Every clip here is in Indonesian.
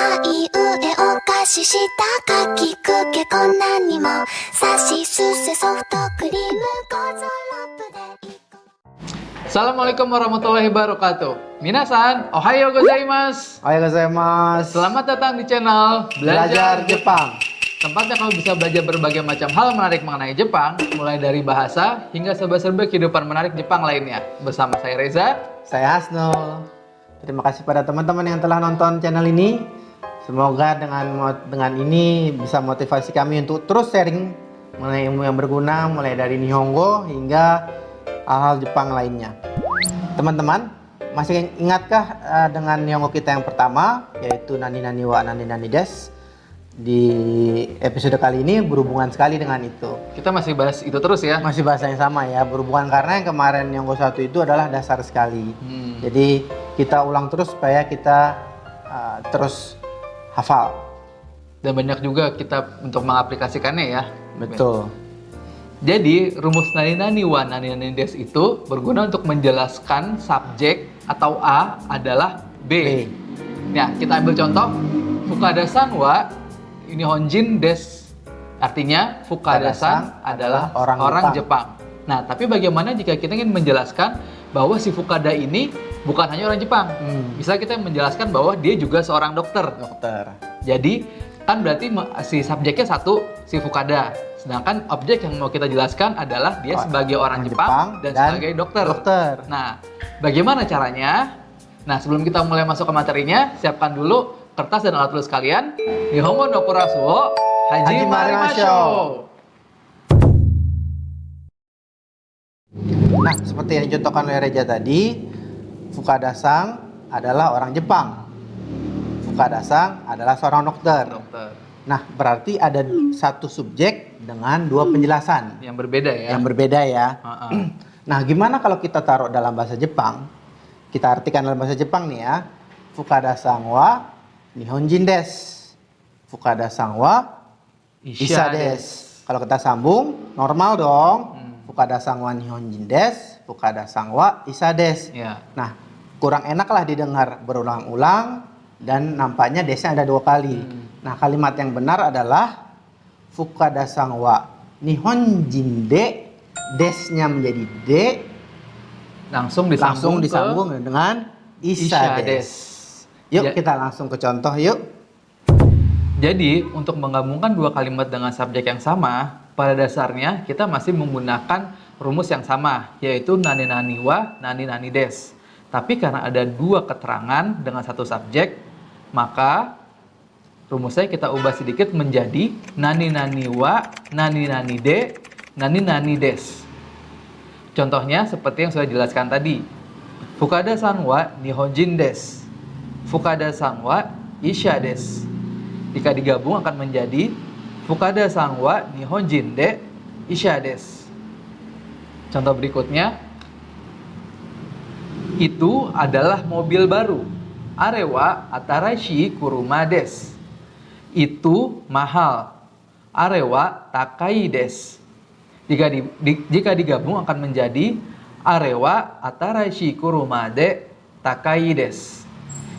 あいうえお菓子したかきくけこんなにもさしすせソフトクリームゴゾロップでいこ Assalamualaikum warahmatullahi wabarakatuh. Minasan, ohayo gozaimasu. Ohayo gozaimasu. Selamat datang di channel Belajar Jepang. Tempatnya kamu bisa belajar berbagai macam hal menarik mengenai Jepang, mulai dari bahasa hingga serba-serba kehidupan menarik Jepang lainnya. Bersama saya Reza. Saya Hasnul. Terima kasih pada teman-teman yang telah nonton channel ini. Semoga dengan ini bisa motivasi kami untuk terus sharing mengenai ilmu yang berguna, mulai dari Nihongo hingga hal-hal Jepang lainnya. Teman-teman, masih ingatkah dengan Nihongo kita yang pertama, yaitu Nani Nani wa Nani Nani Desu? Di episode kali ini berhubungan sekali dengan itu. Kita masih bahas itu terus ya? Masih bahasa yang sama ya, berhubungan karena yang kemarin Nihongo 1 itu adalah dasar sekali. Jadi kita ulang terus supaya kita terus hafal. Dan banyak juga kita untuk mengaplikasikannya ya. Betul. Jadi rumus nani nani wa nani nani desu itu berguna untuk menjelaskan subjek atau A adalah B. Ya, kita ambil contoh Fukada-san wa Nihonjin desu. Artinya Fukada-san adalah orang Jepang. Nah, tapi bagaimana jika kita ingin menjelaskan bahwa si Fukada ini bukan hanya orang Jepang. Bisa kita menjelaskan bahwa dia juga seorang dokter. Jadi kan berarti si subjeknya satu, si Fukada. Sedangkan objek yang mau kita jelaskan adalah dia sebagai orang Jepang dan sebagai dokter. Nah, bagaimana caranya? Nah, sebelum kita mulai masuk ke materinya, siapkan dulu kertas dan alat tulis kalian. Nihongo no kurasu wo hajimarimasho. Nah, seperti yang dicontohkan oleh Reja tadi, Fukada-san adalah orang Jepang. Fukada-san adalah seorang dokter. Nah, berarti ada satu subjek dengan dua penjelasan yang berbeda ya. Nah, gimana kalau kita taruh dalam bahasa Jepang? Kita artikan dalam bahasa Jepang nih ya. Fukada-san wa Nihonjin desu. Fukada-san wa Isha desu. Kalau kita sambung, normal dong. Fukada-san wa Nihonjin desu. Fukada-san wa Isha desu. Nah, kurang enaklah didengar berulang-ulang dan nampaknya desnya ada dua kali. Nah, kalimat yang benar adalah Fukada-san wa Nihonjin de, desnya menjadi de, langsung disambung dengan Isha desu. Yuk kita langsung ke contoh yuk. Jadi untuk menggabungkan dua kalimat dengan subjek yang sama, pada dasarnya kita masih menggunakan rumus yang sama, yaitu nani nani wa nani nani desu. Tapi karena ada dua keterangan dengan satu subjek, maka rumusnya kita ubah sedikit menjadi nani nani wa nani nani de nani nani desu. Contohnya seperti yang sudah dijelaskan tadi. Fukada-san wa Nihonjin desu. Fukada-san wa Isha desu. Jika digabung akan menjadi Fukada-san wa Nihonjin de Isha desu. Contoh berikutnya, itu adalah mobil baru. Arewa atarashi kuruma desu. Itu mahal. Arewa takai desu. Jika digabung akan menjadi Arewa atarashi kuruma de takai desu.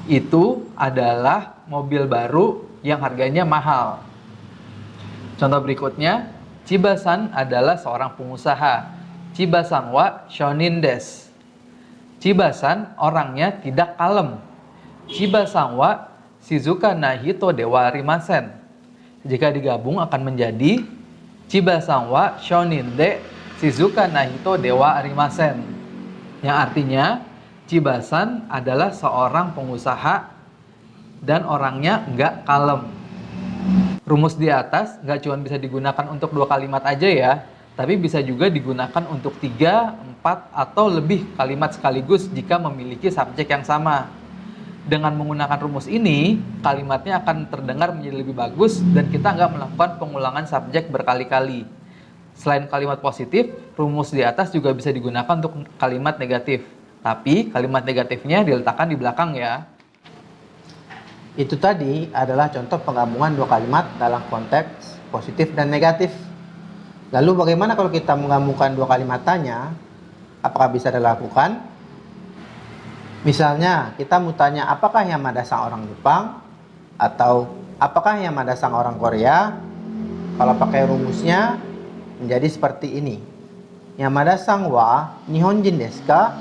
Itu adalah mobil baru yang harganya mahal. Contoh berikutnya, Chiba-san adalah seorang pengusaha. Chiba-san wa shonin desu. Chiba-san orangnya tidak kalem. Chiba-san wa shizuka na hito de wa arimasen. Jika digabung akan menjadi Chiba-san wa shonin de shizuka na hito de wa arimasen. Yang artinya Chiba-san adalah seorang pengusaha dan orangnya nggak kalem. Rumus di atas nggak cuma bisa digunakan untuk dua kalimat aja ya, tapi bisa juga digunakan untuk 3, 4, atau lebih kalimat sekaligus jika memiliki subjek yang sama. Dengan menggunakan rumus ini, kalimatnya akan terdengar menjadi lebih bagus dan kita nggak melakukan pengulangan subjek berkali-kali. Selain kalimat positif, rumus di atas juga bisa digunakan untuk kalimat negatif. Tapi kalimat negatifnya diletakkan di belakang ya. Itu tadi adalah contoh penggabungan dua kalimat dalam konteks positif dan negatif. Lalu bagaimana kalau kita menggabungkan dua kalimat tanya? Apakah bisa dilakukan? Misalnya kita mau tanya apakah Yamada-san orang Jepang? Atau apakah Yamada Sang orang Korea? Kalau pakai rumusnya menjadi seperti ini. Yamada Sang wa Nihonjin desu ka?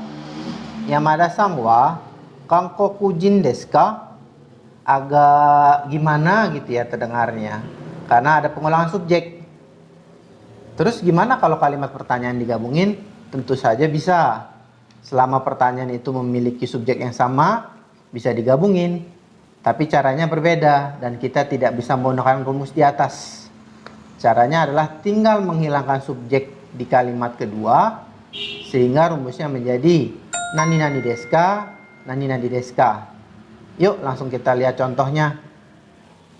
Yamada Sang wa Kankokujin desu ka? Agak gimana gitu ya terdengarnya, karena ada pengulangan subjek. Terus gimana kalau kalimat pertanyaan digabungin? Tentu saja bisa. Selama pertanyaan itu memiliki subjek yang sama, bisa digabungin. Tapi caranya berbeda dan kita tidak bisa menggunakan rumus di atas. Caranya adalah tinggal menghilangkan subjek di kalimat kedua, sehingga rumusnya menjadi nani nani desu ka, nani nani desu ka. Yuk langsung kita lihat contohnya.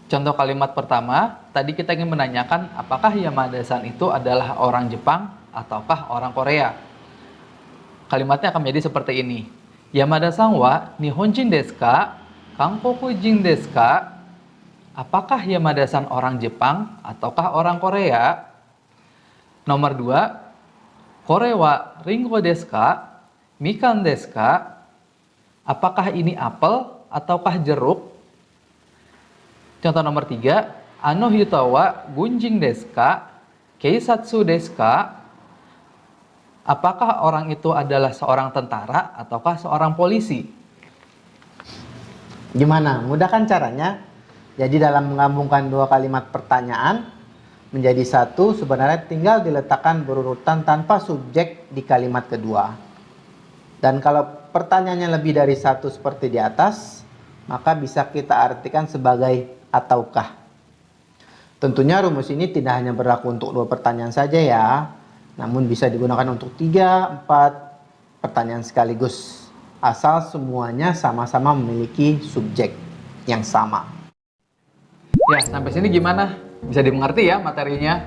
Contoh kalimat pertama, tadi kita ingin menanyakan apakah Yamada-san itu adalah orang Jepang ataukah orang Korea. Kalimatnya akan menjadi seperti ini. Yamada-san wa Nihonjin desu ka? Kankokujin desu ka? Apakah Yamada-san orang Jepang ataukah orang Korea? Nomor 2, Kore wa ringo desu ka? Mikan desu ka? Apakah ini apel ataukah jeruk? Contoh nomor 3, ano hito wa gunjin desu ka? Keisatsu desu ka? Apakah orang itu adalah seorang tentara ataukah seorang polisi? Gimana? Mudah kan caranya? Jadi dalam menggabungkan dua kalimat pertanyaan menjadi satu, sebenarnya tinggal diletakkan berurutan tanpa subjek di kalimat kedua. Dan kalau pertanyaannya lebih dari satu seperti di atas, maka bisa kita artikan sebagai ataukah. Tentunya rumus ini tidak hanya berlaku untuk dua pertanyaan saja ya, namun bisa digunakan untuk 3, 4 pertanyaan sekaligus, asal semuanya sama-sama memiliki subjek yang sama. Ya, sampai sini gimana? Bisa dimengerti ya materinya?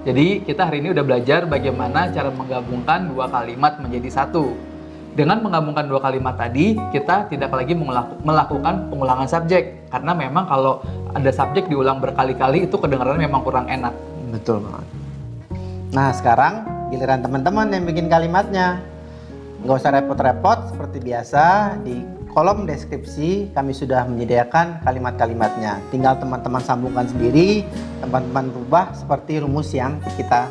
Jadi kita hari ini udah belajar bagaimana cara menggabungkan dua kalimat menjadi satu. Dengan menggabungkan dua kalimat tadi, kita tidak lagi melakukan pengulangan subjek. Karena memang kalau ada subjek diulang berkali-kali itu kedengarannya memang kurang enak. Betul banget. Nah sekarang giliran teman-teman yang bikin kalimatnya. Nggak usah repot-repot, seperti biasa di kolom deskripsi kami sudah menyediakan kalimat-kalimatnya. Tinggal teman-teman sambungkan sendiri, teman-teman rubah seperti rumus yang kita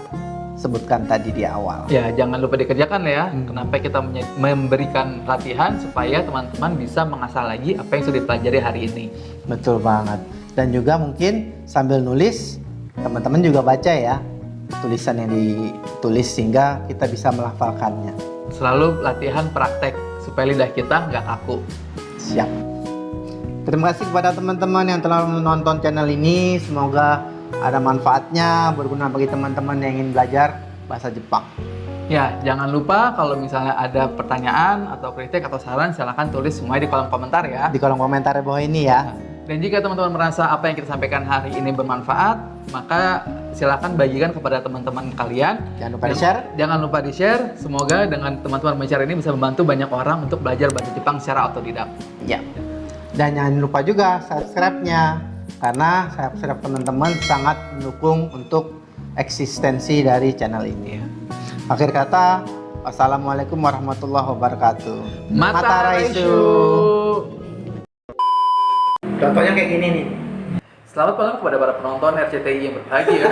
sebutkan tadi di awal. Ya, jangan lupa dikerjakan ya. Kenapa kita memberikan latihan supaya teman-teman bisa mengasah lagi apa yang sudah dipelajari hari ini. Betul banget. Dan juga mungkin sambil nulis, teman-teman juga baca ya tulisan yang ditulis sehingga kita bisa melafalkannya. Selalu latihan praktek supaya lidah kita nggak kaku. Siap. Terima kasih kepada teman-teman yang telah menonton channel ini. Semoga ada manfaatnya, berguna bagi teman-teman yang ingin belajar bahasa Jepang. Ya, jangan lupa kalau misalnya ada pertanyaan atau kritik atau saran, silahkan tulis semuanya di kolom komentar ya. Di kolom komentar bawah ini ya. Dan jika teman-teman merasa apa yang kita sampaikan hari ini bermanfaat, maka silahkan bagikan kepada teman-teman kalian. Jangan lupa di-share. Jangan lupa di-share. Semoga dengan teman-teman men-share ini bisa membantu banyak orang untuk belajar bahasa Jepang secara otodidak. Ya. Dan jangan lupa juga subscribe-nya, karena subscribe teman-teman sangat mendukung untuk eksistensi dari channel ini. Akhir kata, wassalamualaikum warahmatullahi wabarakatuh. Mata Raisu. Contohnya kayak gini nih. Selamat malam kepada para penonton RCTI yang berbahagia.